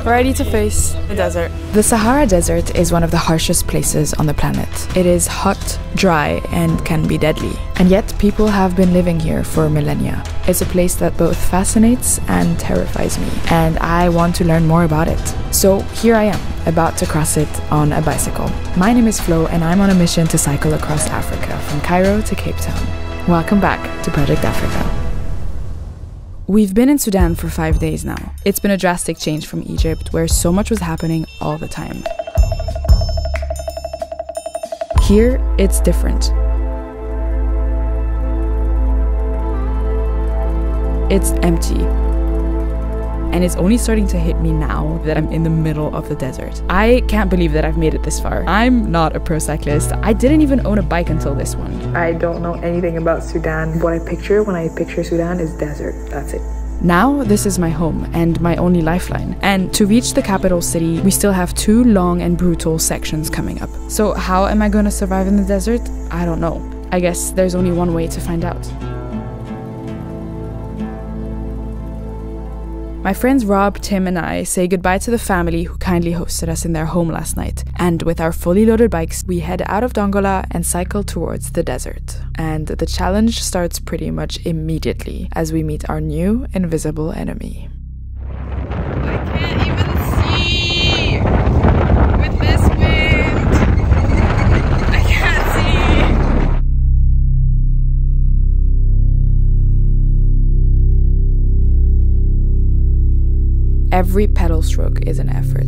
ready to face the desert. The Sahara Desert is one of the harshest places on the planet. It is hot, dry, and can be deadly. And yet, people have been living here for millennia. It's a place that both fascinates and terrifies me, and I want to learn more about it. So here I am, about to cross it on a bicycle. My name is Flo, and I'm on a mission to cycle across Africa, from Cairo to Cape Town. Welcome back to Project Africa. We've been in Sudan for 5 days now. It's been a drastic change from Egypt, where so much was happening all the time. Here, it's different. It's empty. And it's only starting to hit me now that I'm in the middle of the desert. I can't believe that I've made it this far. I'm not a pro cyclist. I didn't even own a bike until this one. I don't know anything about Sudan. What I picture when I picture Sudan is desert. That's it. Now, this is my home and my only lifeline. And to reach the capital city, we still have 2 long and brutal sections coming up. So how am I going to survive in the desert? I don't know. I guess there's only one way to find out. My friends Rob, Tim, and I say goodbye to the family who kindly hosted us in their home last night. And with our fully loaded bikes, we head out of Dongola and cycle towards the desert. And the challenge starts pretty much immediately as we meet our new invisible enemy. I can't even see with this wind. I can't see. Every pedal stroke is an effort.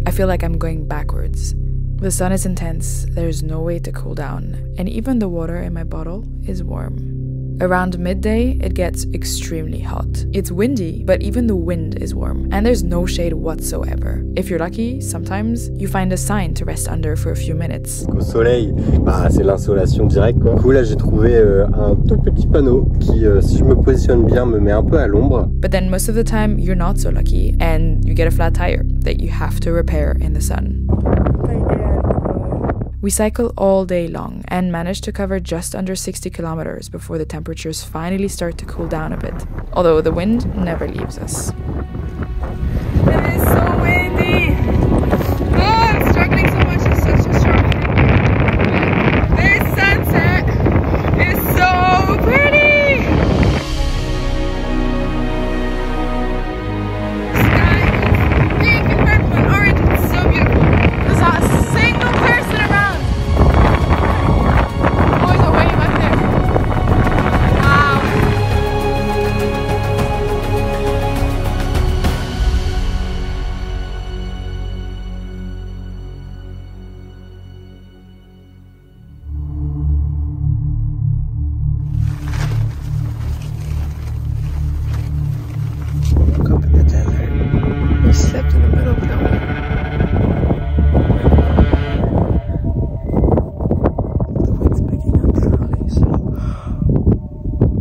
I feel like I'm going backwards. The sun is intense, there's no way to cool down, and even the water in my bottle is warm. Around midday, it gets extremely hot. It's windy, but even the wind is warm, and there's no shade whatsoever. If you're lucky, sometimes you find a sign to rest under for a few minutes. Au soleil, c'est l'insolation directe, quoi. Du coup, là, j'ai trouvé un tout petit panneau qui, si je me positionne bien, me met un peu à l'ombre. But then most of the time, you're not so lucky, and you get a flat tire that you have to repair in the sun. We cycle all day long and manage to cover just under 60 kilometers before the temperatures finally start to cool down a bit, although the wind never leaves us. It is so windy. Oh, I'm struggling so much. It's such a struggle. This sunset is so pretty. The sky is pink and purple and orange. It's so beautiful. There's not a single person around. Always a wave up there. Wow. Woke up in the desert. We slept in the middle of nowhere. The wind's picking up slowly, so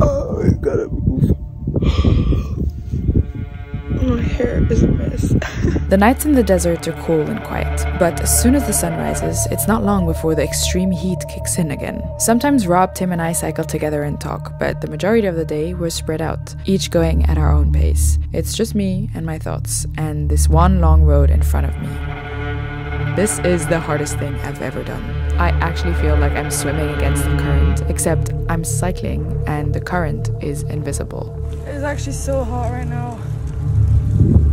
I gotta move. My hair is a mess. The nights in the desert are cool and quiet, but as soon as the sun rises, it's not long before the extreme heat kicks in again. Sometimes Rob, Tim, and I cycle together and talk, but the majority of the day we're spread out, each going at our own pace. It's just me and my thoughts, and this one long road in front of me. This is the hardest thing I've ever done. I actually feel like I'm swimming against the current, except I'm cycling and the current is invisible. It's actually so hot right now.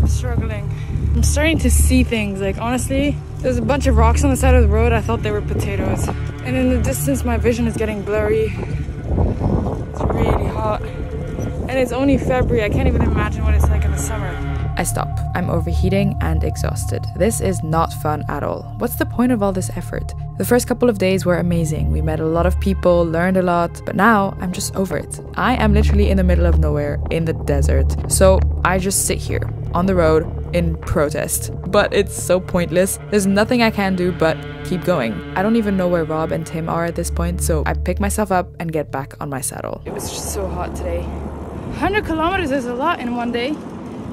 I'm struggling. I'm starting to see things. Like, honestly, there's a bunch of rocks on the side of the road. I thought they were potatoes. And in the distance, my vision is getting blurry. It's really hot. And it's only February. I can't even imagine what it's like in the summer. I stop. I'm overheating and exhausted. This is not fun at all. What's the point of all this effort? The first couple of days were amazing. We met a lot of people, learned a lot, but now I'm just over it. I am literally in the middle of nowhere, in the desert. So I just sit here, on the road, in protest. But it's so pointless. There's nothing I can do but keep going. I don't even know where Rob and Tim are at this point, so I pick myself up and get back on my saddle. It was just so hot today. 100 kilometers is a lot in one day.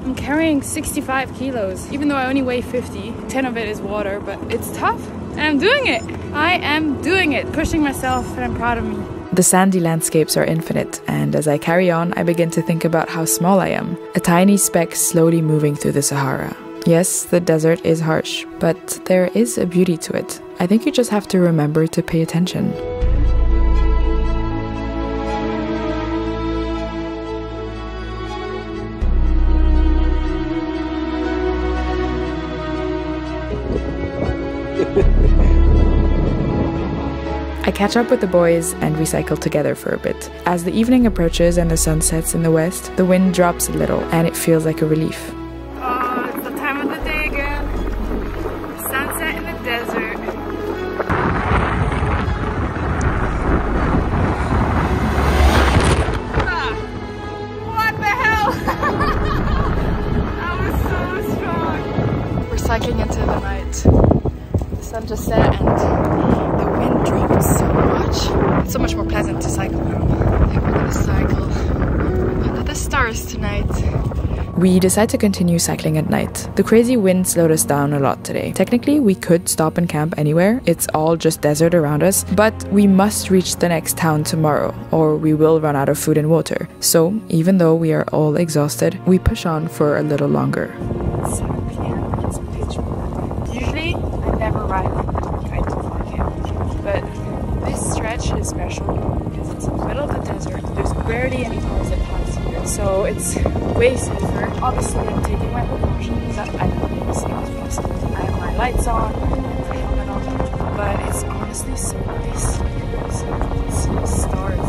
I'm carrying 65 kilos, even though I only weigh 50. 10 of it is water, but it's tough. And I'm doing it. I am doing it, pushing myself, and I'm proud of me. The sandy landscapes are infinite, and as I carry on, I begin to think about how small I am. A tiny speck slowly moving through the Sahara. Yes, the desert is harsh, but there is a beauty to it. I think you just have to remember to pay attention. I catch up with the boys and we cycle together for a bit. As the evening approaches and the sun sets in the west, the wind drops a little and it feels like a relief. Oh, it's the time of the day again. Sunset in the desert. Ah, what the hell? That was so strong. We're cycling into the night. The sun just set and the wind dropped so much. It's so much more pleasant to cycle now. I think we're gonna cycle under the stars tonight. We decide to continue cycling at night. The crazy wind slowed us down a lot today. Technically, we could stop and camp anywhere. It's all just desert around us, but we must reach the next town tomorrow, or we will run out of food and water. So, even though we are all exhausted, we push on for a little longer. It's 7 p.m. It's pitch black. Usually, I never ride right before camp, but this stretch is special because it's in the middle of the desert. There's barely any cars that pass here, so it's way safer. Obviously, I'm taking my precautions that I don't need to see as possible. I have my lights on, my helmet on, but it's honestly so nice. So I can see the stars.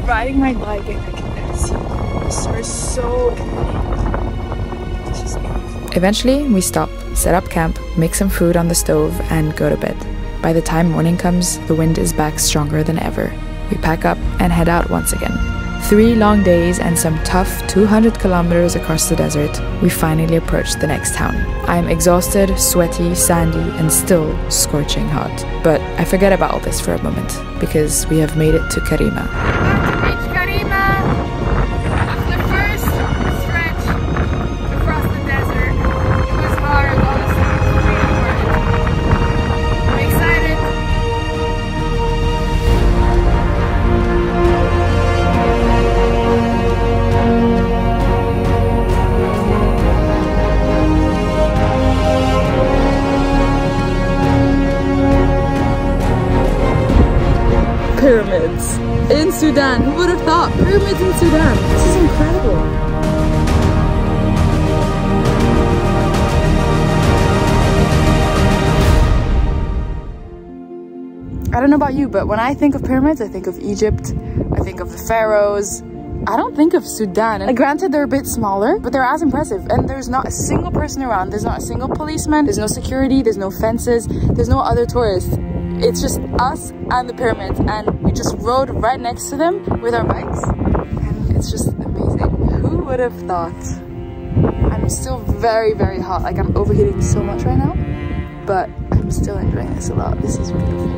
Riding my bike and I can see the stars so clearly. It's just beautiful. Eventually, we stop, set up camp, make some food on the stove, and go to bed. By the time morning comes, the wind is back stronger than ever. We pack up and head out once again. 3 long days and some tough 200 kilometers across the desert, we finally approach the next town. I'm exhausted, sweaty, sandy, and still scorching hot. But I forget about all this for a moment, because we have made it to Karima. Pyramids in Sudan. Who would have thought? Pyramids in Sudan. This is incredible. I don't know about you, but when I think of pyramids, I think of Egypt. I think of the pharaohs. I don't think of Sudan. And granted, they're a bit smaller, but they're as impressive. And there's not a single person around. There's not a single policeman. There's no security. There's no fences. There's no other tourists. It's just us and the pyramids, and we just rode right next to them with our bikes, and it's just amazing. Who would have thought? I'm still very, very hot. Like, I'm overheating so much right now, but I'm still enjoying this a lot. This is beautiful.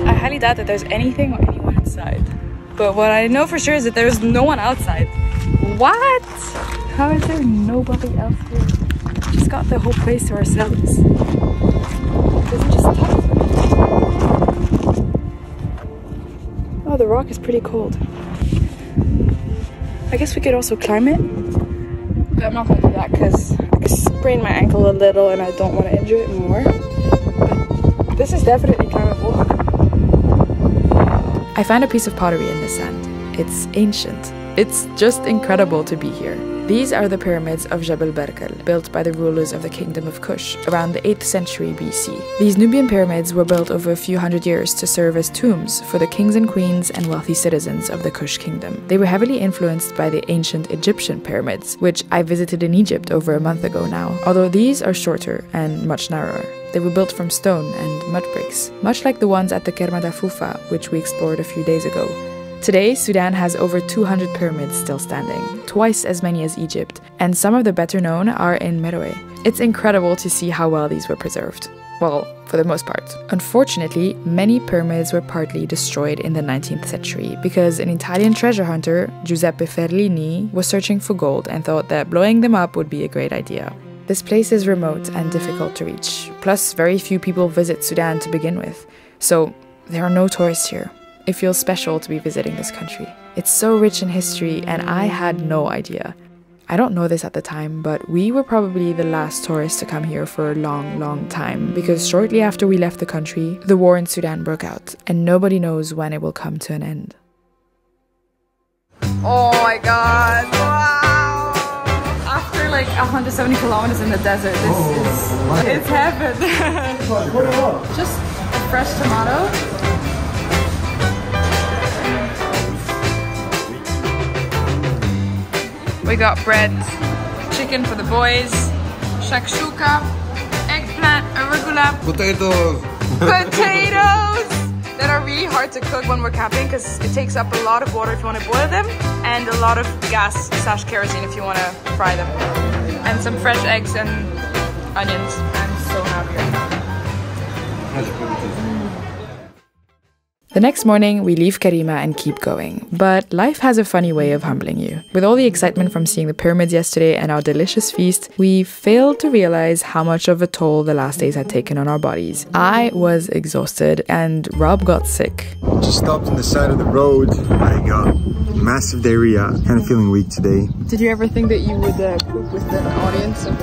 I highly doubt that there's anything or anyone inside. But what I know for sure is that there's no one outside. What? How is there nobody else here? We just got the whole place to ourselves. Is it just tough? Oh, the rock is pretty cold. I guess we could also climb it. But I'm not gonna do that because I sprained my ankle a little and I don't want to injure it more. But this is definitely climbable. I found a piece of pottery in the sand. It's ancient. It's just incredible to be here. These are the pyramids of Jebel Berkel, built by the rulers of the Kingdom of Kush around the 8th century BC. These Nubian pyramids were built over a few hundred years to serve as tombs for the kings and queens and wealthy citizens of the Kush kingdom. They were heavily influenced by the ancient Egyptian pyramids, which I visited in Egypt over a month ago now, although these are shorter and much narrower. They were built from stone and mud bricks, much like the ones at the Kermada Fufa, which we explored a few days ago. Today, Sudan has over 200 pyramids still standing, twice as many as Egypt, and some of the better known are in Meroe. It's incredible to see how well these were preserved. Well, for the most part. Unfortunately, many pyramids were partly destroyed in the 19th century because an Italian treasure hunter, Giuseppe Ferlini, was searching for gold and thought that blowing them up would be a great idea. This place is remote and difficult to reach, plus very few people visit Sudan to begin with. So there are no tourists here. It feels special to be visiting this country. It's so rich in history, and I had no idea. I don't know this at the time, but we were probably the last tourists to come here for a long, long time, because shortly after we left the country, the war in Sudan broke out, and nobody knows when it will come to an end. Oh my god, wow! After like 170 kilometers in the desert, it's heaven. Just a fresh tomato. We got bread, chicken for the boys, shakshuka, eggplant, arugula, potatoes that are really hard to cook when we're camping because it takes up a lot of water if you want to boil them and a lot of gas / kerosene if you want to fry them. And some fresh eggs and onions. I'm so happy. The next morning, we leave Karima and keep going. But life has a funny way of humbling you. With all the excitement from seeing the pyramids yesterday and our delicious feast, we failed to realize how much of a toll the last days had taken on our bodies. I was exhausted and Rob got sick. Just stopped on the side of the road. I got massive diarrhea. Kind of feeling weak today. Did you ever think that you would poop with an audience of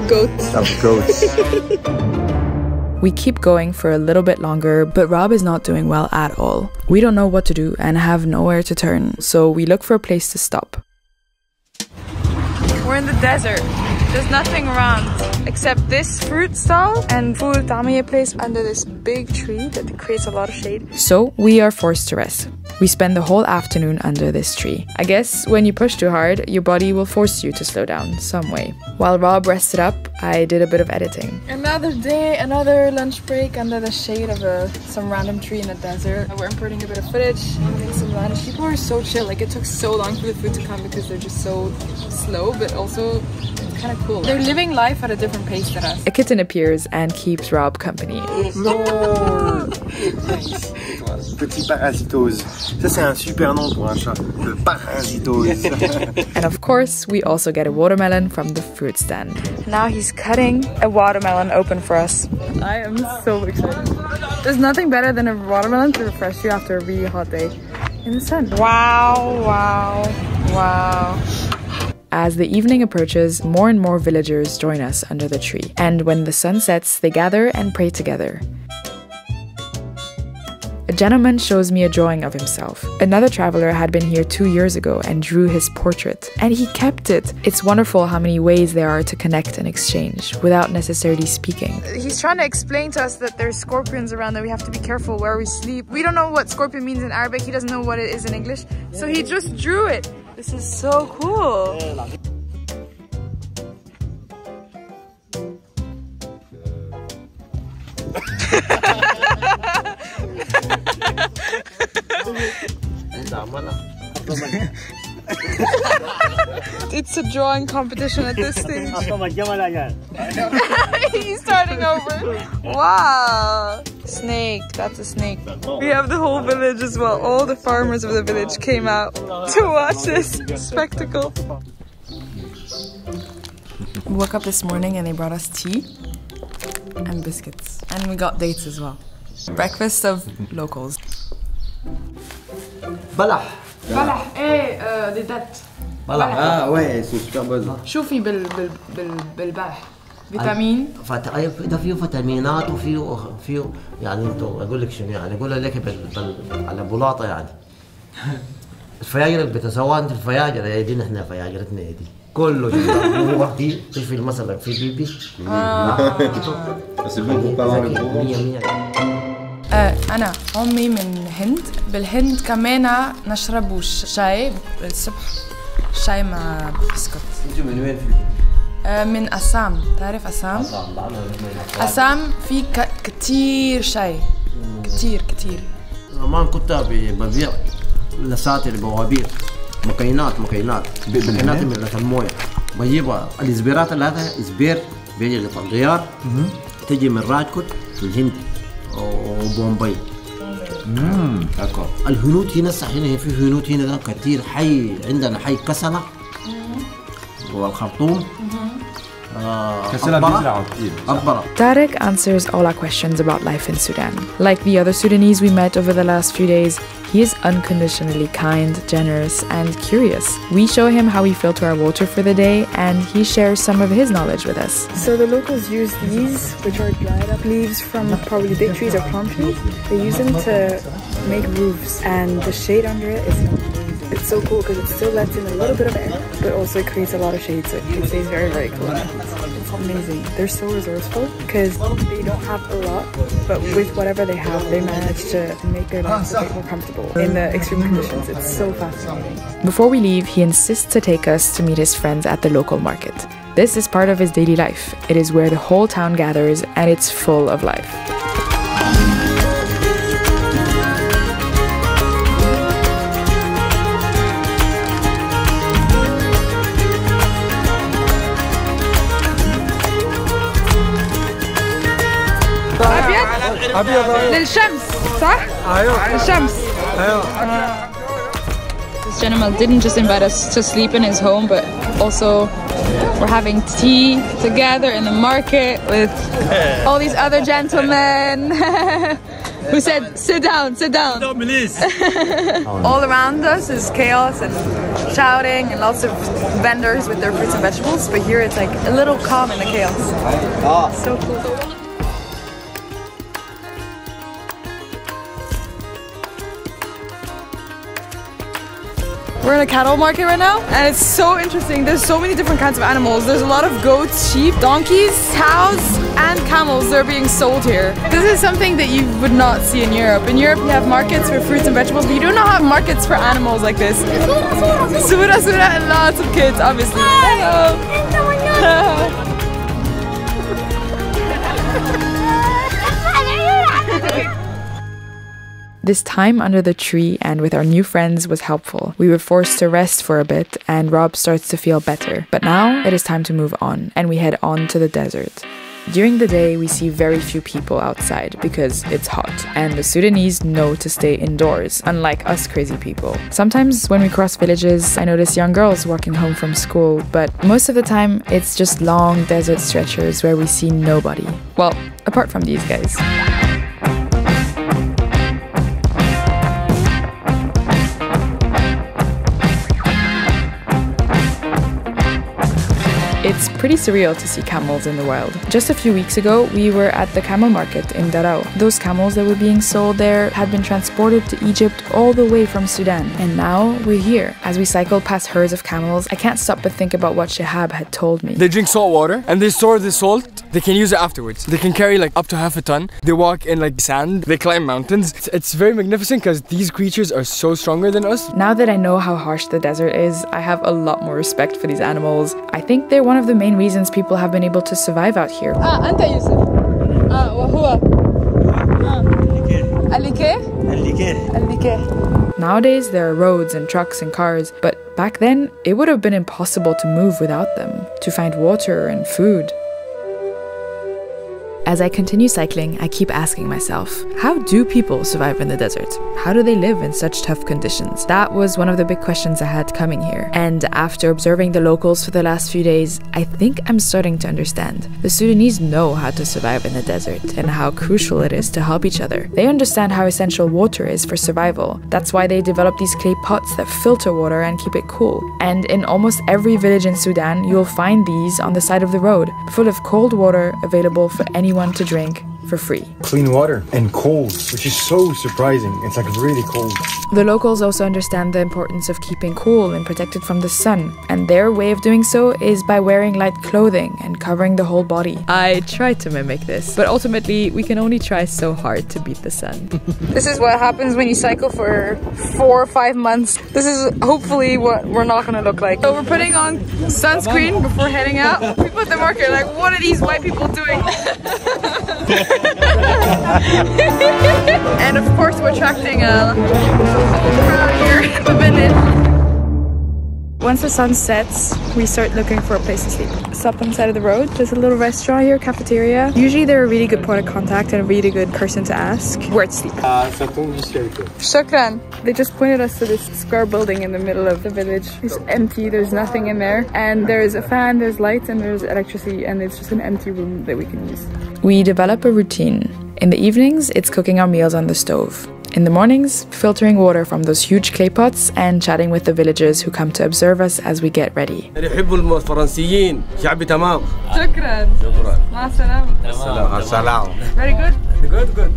goats? Of goats. We keep going for a little bit longer, but Rob is not doing well at all. We don't know what to do and have nowhere to turn, so we look for a place to stop. We're in the desert. There's nothing around except this fruit stall and full tamiya place under this big tree that creates a lot of shade. So we are forced to rest. We spend the whole afternoon under this tree. I guess when you push too hard, your body will force you to slow down some way. While Rob rested up, I did a bit of editing. Another day, another lunch break under the shade of some random tree in the desert. We're importing a bit of footage, having some lunch. People are so chill. Like, it took so long for the food to come because they're just so slow, but also it's kind of cool. They're living life at a different pace than us. A kitten appears and keeps Rob company. Non. Petit parasitose. Ça c'est un super nom pour un chat. Le parasitose. And of course, we also get a watermelon from the fruit stand. Now he's cutting a watermelon open for us. I am so excited. There's nothing better than a watermelon to refresh you after a really hot day in the sun. Wow, wow, wow. As the evening approaches, more and more villagers join us under the tree. And when the sun sets, they gather and pray together. A gentleman shows me a drawing of himself. Another traveler had been here 2 years ago and drew his portrait. And he kept it. It's wonderful how many ways there are to connect and exchange without necessarily speaking. He's trying to explain to us that there's scorpions around, that we have to be careful where we sleep. We don't know what scorpion means in Arabic. He doesn't know what it is in English. So he just drew it. This is so cool. It's a drawing competition at this stage. He's starting over. Wow. Snake, that's a snake. We have the whole village as well. All the farmers of the village came out to watch this spectacle. We woke up this morning and they brought us tea and biscuits. And we got dates as well. Breakfast of locals. بلح ايه دي دات بلح ouais c'est super bon. شوفي بالبلح فيتامين ده فيه فيتامينات وفيه يعني انتوا اقول لك شنو يعني اقول لك على بلاطه يعني الفياجر اللي بتسوى انت الفياجر هي دي نحن فياجرتنا دي كله هو دي في مثلا في بيبي C'est bon pour pas avoir le gros. أنا أمي من هند. بالهند كمان نشربوا شاي الصبح، شاي مع بسكوت. انتوا من وين من أسام. تعرف أسام؟ أسام في كتير شاي، كتير. زمان كنت ببيع لساتر بوابير مكينات من المويه بجيبها. الإزبيرات اللي هذا إزبير بيجي للغيار تجي من راجكوت في الهند وبومباي. الهنود هنا صح، هنا في هنود هنا كثير. حي عندنا حي كسلة والخرطوم Tarek answers all our questions about life in Sudan. Like the other Sudanese we met over the last few days, he is unconditionally kind, generous, and curious. We show him how we filter our water for the day, and he shares some of his knowledge with us. So the locals use these, which are dried up leaves from probably big trees or palm trees. They use them to make roofs, and the shade under it is amazing. It's so cool because it still lets in a little bit of air, but also it creates a lot of shade, so it stays very, very cool. It's amazing. They're so resourceful because they don't have a lot, but with whatever they have, they manage to make their lives a bit more comfortable in the extreme conditions. It's so fascinating. Before we leave, he insists to take us to meet his friends at the local market. This is part of his daily life. It is where the whole town gathers, and it's full of life. للشمس صح؟ الشمس. This gentleman didn't just invite us to sleep in his home, but also we're having tea together in the market with all these other gentlemen who said, sit down, sit down. All around us is chaos and shouting and lots of vendors with their fruits and vegetables, but here it's like a little calm in the chaos. So cool. We're in a cattle market right now, and it's so interesting. There's so many different kinds of animals. There's a lot of goats, sheep, donkeys, cows, and camels that are being sold here. This is something that you would not see in Europe. In Europe, you have markets for fruits and vegetables, but you do not have markets for animals like this. Sura, sura, and lots of kids, obviously. Hello. This time under the tree and with our new friends was helpful. We were forced to rest for a bit, and Rob starts to feel better. But now it is time to move on, and we head on to the desert. During the day, we see very few people outside because it's hot, and the Sudanese know to stay indoors, unlike us crazy people. Sometimes when we cross villages, I notice young girls walking home from school, but most of the time, it's just long desert stretches where we see nobody. Well, apart from these guys. It's pretty surreal to see camels in the wild. Just a few weeks ago, we were at the camel market in Darao. Those camels that were being sold there had been transported to Egypt all the way from Sudan. And now we're here. As we cycle past herds of camels, I can't stop but think about what Shihab had told me. They drink salt water and they store the salt. They can use it afterwards. They can carry like up to half a ton. They walk in like sand. They climb mountains. It's very magnificent because these creatures are so stronger than us. Now that I know how harsh the desert is, I have a lot more respect for these animals. I think they're one of the main reasons people have been able to survive out here. أنت يوسف. وهو. Nowadays, there are roads and trucks and cars, but back then, it would have been impossible to move without them, to find water and food. As I continue cycling, I keep asking myself, how do people survive in the desert? How do they live in such tough conditions? That was one of the big questions I had coming here. And after observing the locals for the last few days, I think I'm starting to understand. The Sudanese know how to survive in the desert and how crucial it is to help each other. They understand how essential water is for survival. That's why they develop these clay pots that filter water and keep it cool. And in almost every village in Sudan, you'll find these on the side of the road, full of cold water available for anyone to drink for free. Clean water and cold, which is so surprising. It's like really cold. The locals also understand the importance of keeping cool and protected from the sun, and their way of doing so is by wearing light clothing and covering the whole body. I tried to mimic this, but ultimately we can only try so hard to beat the sun. This is what happens when you cycle for 4 or 5 months. This is hopefully what we're not gonna look like. So we're putting on sunscreen before heading out. People at the market are like, what are these white people doing? And of course we're attracting a whole crowd here at the village. Once the sun sets, we start looking for a place to sleep. Stop on the side of the road. There's a little restaurant here, cafeteria. Usually they're a really good point of contact and a really good person to ask where to sleep. Shukran. They just pointed us to this square building in the middle of the village. It's empty, there's nothing in there. And there's a fan, there's lights, and there's electricity, and it's just an empty room that we can use. We develop a routine. In the evenings, it's cooking our meals on the stove. In the mornings, filtering water from those huge clay pots and chatting with the villagers who come to observe us as we get ready. florenceryan شعبي تمام. Shukran. مع السلامة. Very good. Good.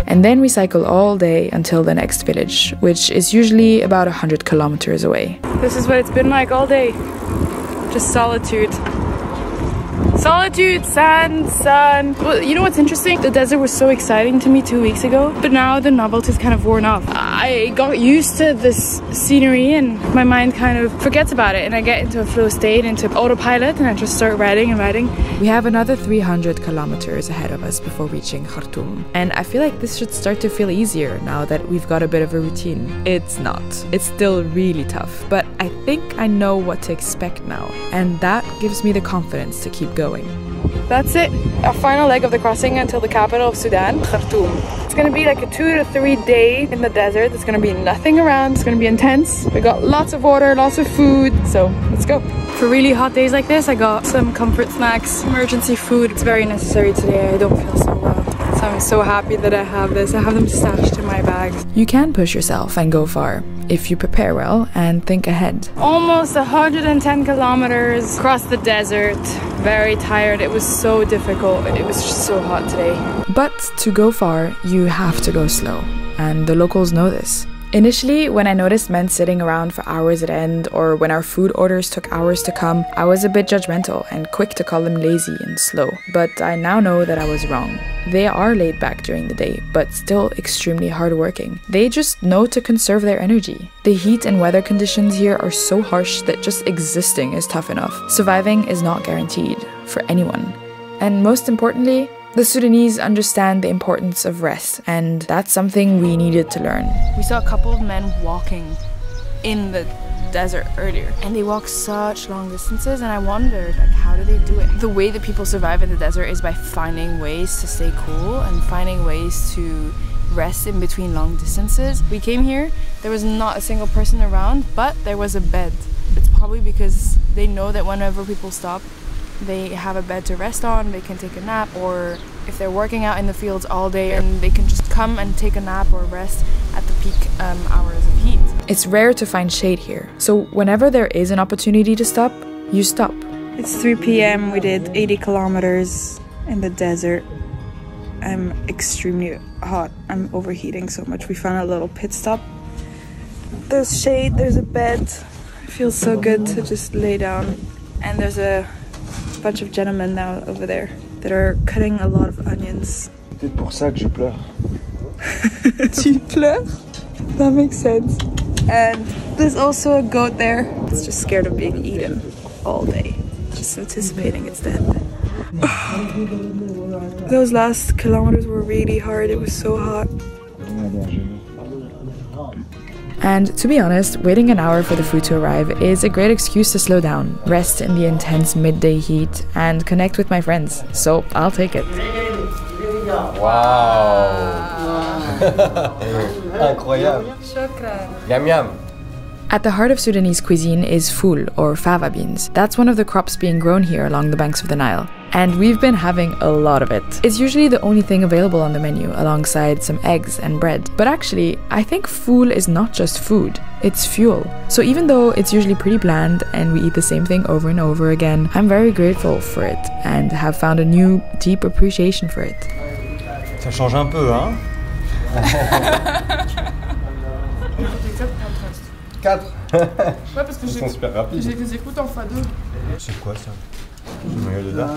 And then we cycle all day until the next village, which is usually about 100 kilometers away. This is what it's been like all day. Just solitude. Solitude, sand, sun. Well, you know what's interesting? The desert was so exciting to me 2 weeks ago, but now the novelty is kind of worn off. I got used to this scenery and my mind kind of forgets about it, and I get into a flow state, into autopilot, and I just start writing and writing. We have another 300 kilometers ahead of us before reaching Khartoum, and I feel like this should start to feel easier now that we've got a bit of a routine. It's not. It's still really tough, but I think I know what to expect now, and that gives me the confidence to keep going. That's it. Our final leg of the crossing until the capital of Sudan, Khartoum. It's gonna be like a 2 to 3 day in the desert. There's gonna be nothing around. It's gonna be intense. We got lots of water, lots of food, so let's go. For really hot days like this, I got some comfort snacks, emergency food. It's very necessary today. I don't feel so well. So I'm so happy that I have this. I have them stashed in my bags. You can push yourself and go far if you prepare well and think ahead. Almost 110 kilometers across the desert. Very tired. It was so difficult. It was just so hot today. But to go far, you have to go slow, and the locals know this. Initially, when I noticed men sitting around for hours at end, or when our food orders took hours to come, I was a bit judgmental and quick to call them lazy and slow. But I now know that I was wrong. They are laid back during the day, but still extremely hardworking. They just know to conserve their energy. The heat and weather conditions here are so harsh that just existing is tough enough. Surviving is not guaranteed for anyone. And most importantly, the Sudanese understand the importance of rest, and that's something we needed to learn. We saw a couple of men walking in the desert earlier, and they walk such long distances, and I wondered, like, how do they do it? The way that people survive in the desert is by finding ways to stay cool and finding ways to rest in between long distances. We came here, there was not a single person around, but there was a bed. It's probably because they know that whenever people stop, they have a bed to rest on, they can take a nap, or if they're working out in the fields all day, and they can just come and take a nap or rest at the peak hours of heat. It's rare to find shade here, so whenever there is an opportunity to stop, you stop. It's 3 p.m. We did 80 kilometers in the desert. I'm extremely hot. I'm overheating so much. We found a little pit stop. There's shade, there's a bed. It feels so good to just lay down. And there's a bunch of gentlemen now over there that are cutting a lot of onions. C'est pour ça que je pleure. Tu pleures? That makes sense. And there's also a goat there. It's just scared of being eaten all day. Just anticipating its death. Those last kilometers were really hard. It was so hot. And to be honest, waiting an hour for the food to arrive is a great excuse to slow down, rest in the intense midday heat, and connect with my friends. So I'll take it. Wow! Incroyable! Yum yum! At the heart of Sudanese cuisine is ful, or fava beans. That's one of the crops being grown here along the banks of the Nile. And we've been having a lot of it. It's usually the only thing available on the menu, alongside some eggs and bread. But actually, I think ful is not just food, it's fuel. So even though it's usually pretty bland and we eat the same thing over and over again, I'm very grateful for it and have found a new, deep appreciation for it. Ça change un peu, hein? 4. Ouais, parce que Ils sont super rapides. j'ai les écoutes en x2. C'est quoi ça? dedans.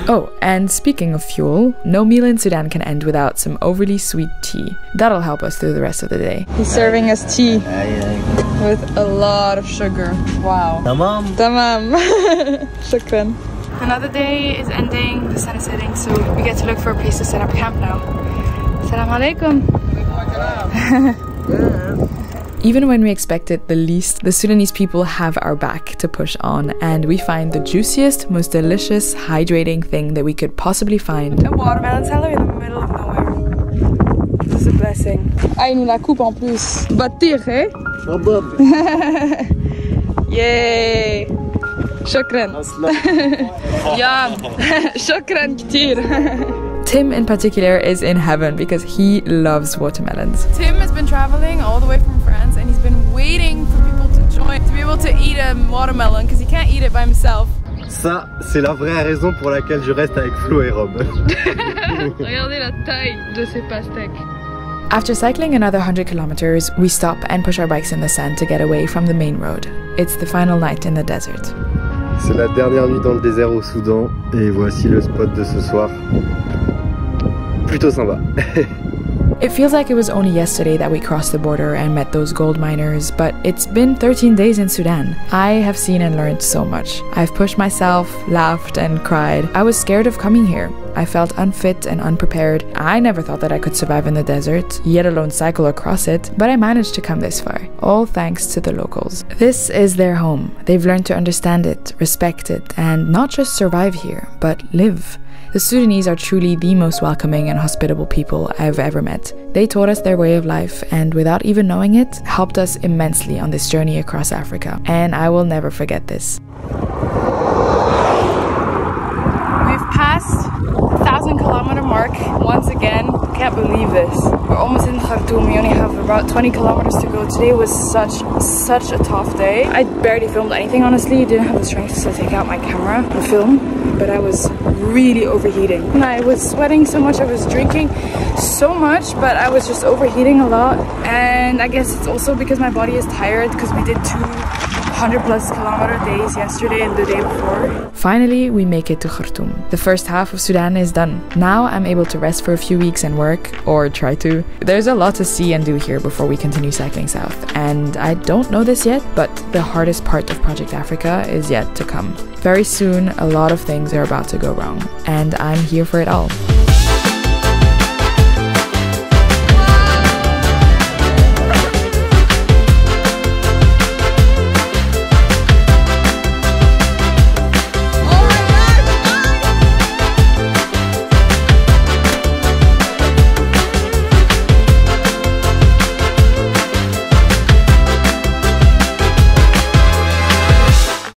Oh, and speaking of fuel, no meal in Sudan can end without some overly sweet tea. That'll help us through the rest of the day. He's serving us tea with a lot of sugar. Wow. Tamam. Tamam. Shukran. Another day is ending, the sun is setting, so we get to look for a place to set up camp now. Assalamu alaikum. Even when we expect it the least, the Sudanese people have our back to push on, and we find the juiciest, most delicious, hydrating thing that we could possibly find. A watermelon salad in the middle of nowhere. This is a blessing. Ah, il nous la coupe en plus. Bâtir, eh? Yay! Shukran. Yum. Shukran كتير. Tim in particular is in heaven because he loves watermelons. Tim has been traveling all the way from France and he's been waiting for people to join to be able to eat a watermelon because he can't eat it by himself. Ça, c'est la vraie raison pour laquelle je reste avec Flo et Rob. Regardez la taille de ces pastèques. After cycling another 100 kilometers, we stop and push our bikes in the sand to get away from the main road. It's the final night in the desert. C'est la dernière nuit dans le désert au Soudan et voici le spot de ce soir. Plutôt sympa. It feels like it was only yesterday that we crossed the border and met those gold miners, but it's been 13 days in Sudan. I have seen and learned so much. I've pushed myself, laughed and cried. I was scared of coming here. I felt unfit and unprepared. I never thought that I could survive in the desert, yet alone cycle across it, but I managed to come this far, all thanks to the locals. This is their home. They've learned to understand it, respect it, and not just survive here, but live. The Sudanese are truly the most welcoming and hospitable people I've ever met. They taught us their way of life and, without even knowing it, helped us immensely on this journey across Africa. And I will never forget this. We've passed 1,000-kilometer mark once again. Can't believe this. We're almost in Khartoum. We only have about 20 kilometers to go. Today was such a tough day. I barely filmed anything, honestly. Didn't have the strength to take out my camera and film, but I was really overheating. And I was sweating so much. I was drinking so much, but I was just overheating a lot. And I guess it's also because my body is tired because we did 200+ kilometer days yesterday and the day before. Finally, we make it to Khartoum. The first half of Sudan is done. Now I'm able to rest for a few weeks and work, or try to. There's a lot to see and do here before we continue cycling south. And I don't know this yet, but the hardest part of Project Africa is yet to come. Very soon, a lot of things are about to go wrong, and I'm here for it all.